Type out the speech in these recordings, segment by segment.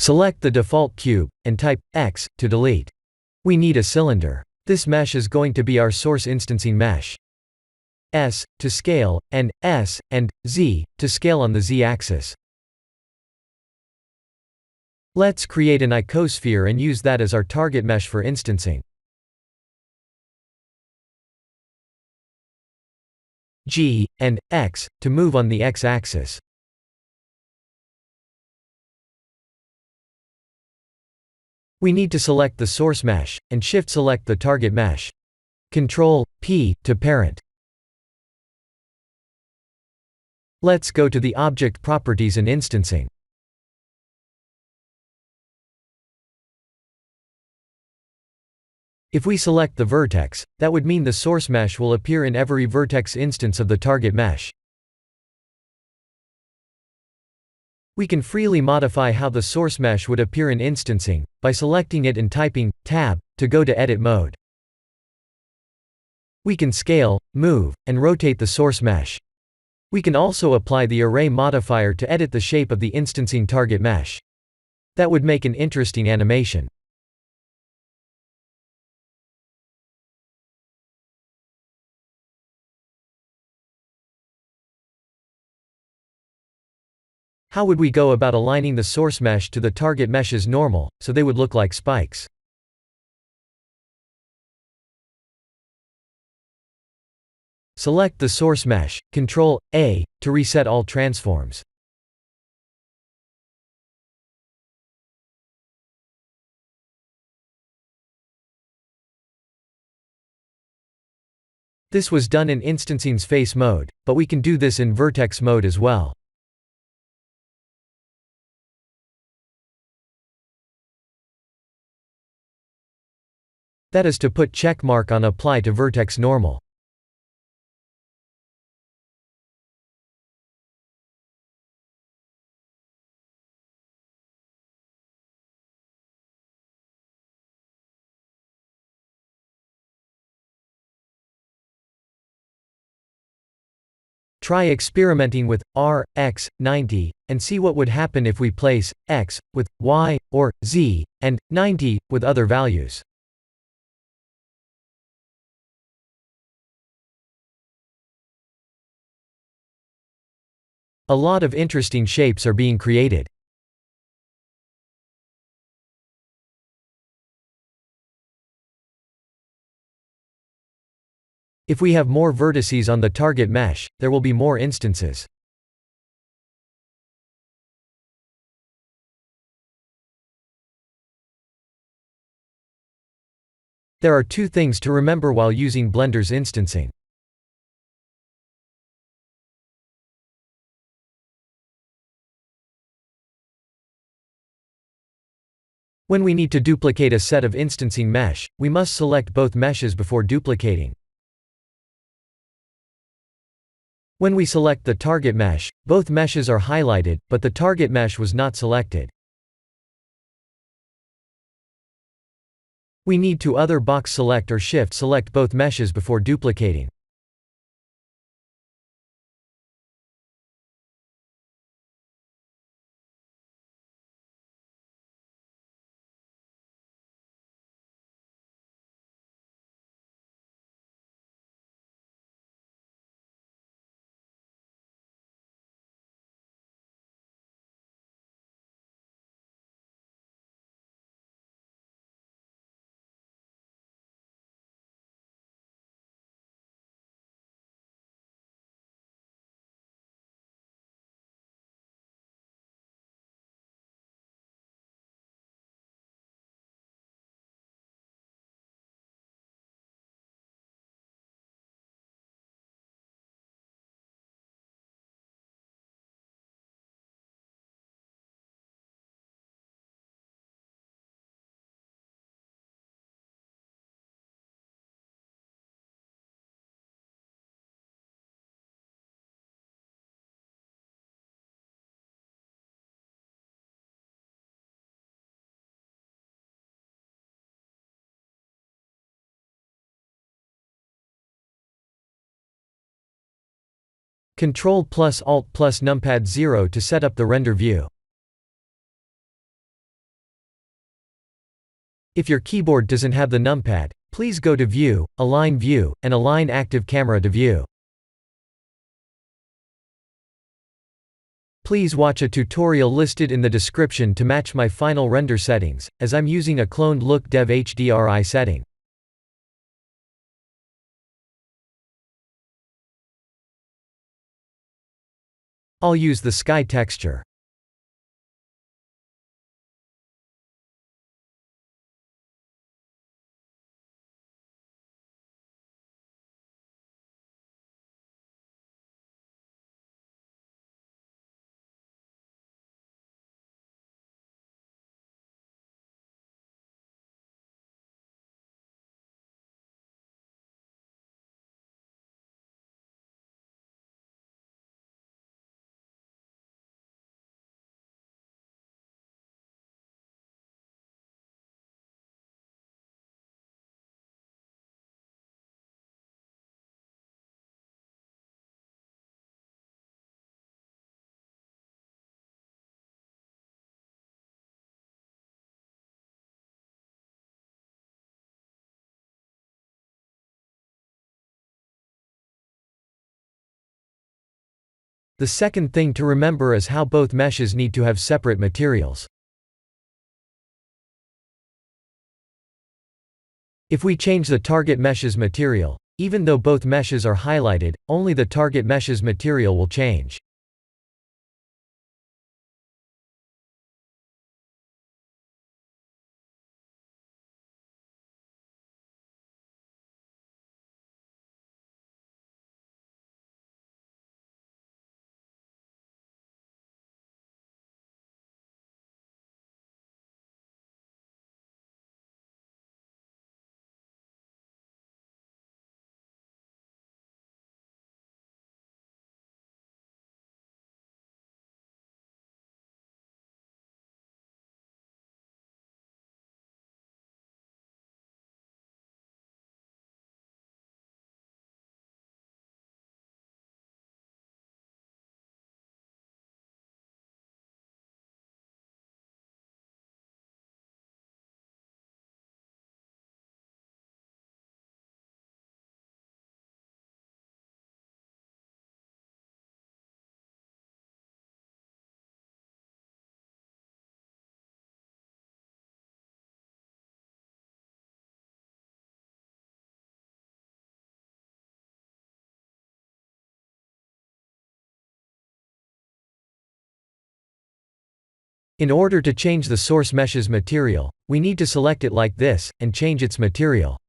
Select the default cube, and type X to delete. We need a cylinder. This mesh is going to be our source instancing mesh. S to scale, and S and Z to scale on the Z-axis. Let's create an icosphere and use that as our target mesh for instancing. G and X to move on the X-axis. We need to select the source mesh, and shift-select the target mesh. Ctrl P to parent. Let's go to the object properties and instancing. If we select the vertex, that would mean the source mesh will appear in every vertex instance of the target mesh. We can freely modify how the source mesh would appear in instancing, by selecting it and typing Tab to go to edit mode. We can scale, move, and rotate the source mesh. We can also apply the array modifier to edit the shape of the instancing target mesh. That would make an interesting animation. How would we go about aligning the source mesh to the target mesh's normal, so they would look like spikes? Select the source mesh, Ctrl A, to reset all transforms. This was done in instancing's face mode, but we can do this in vertex mode as well. That is to put check mark on Apply to Vertex Normal. Try experimenting with R, X, 90, and see what would happen if we place X with Y, or Z, and 90 with other values. A lot of interesting shapes are being created. If we have more vertices on the target mesh, there will be more instances. There are two things to remember while using Blender's instancing. When we need to duplicate a set of instancing mesh, we must select both meshes before duplicating. When we select the target mesh, both meshes are highlighted, but the target mesh was not selected. We need to either box select or shift select both meshes before duplicating. Ctrl plus Alt plus numpad 0 to set up the render view. If your keyboard doesn't have the numpad, please go to View, Align View, and align Active Camera to View. Please watch a tutorial listed in the description to match my final render settings, as I'm using a cloned look dev HDRI setting. I'll use the sky texture. The second thing to remember is how both meshes need to have separate materials. If we change the target mesh's material, even though both meshes are highlighted, only the target mesh's material will change. In order to change the source mesh's material, we need to select it like this, and change its material.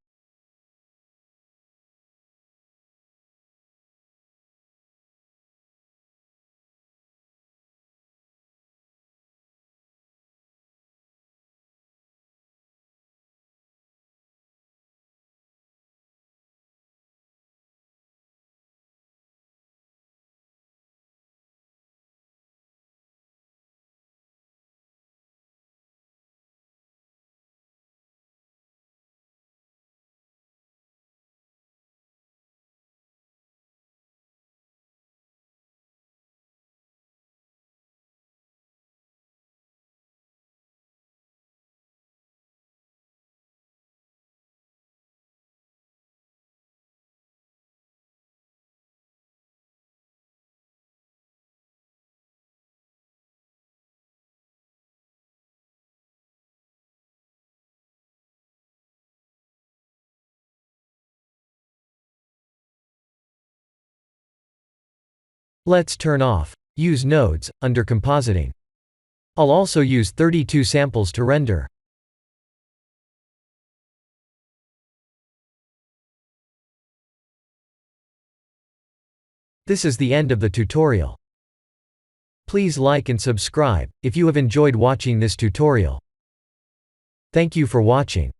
Let's turn off Use Nodes under Compositing. I'll also use 32 samples to render. This is the end of the tutorial. Please like and subscribe if you have enjoyed watching this tutorial. Thank you for watching.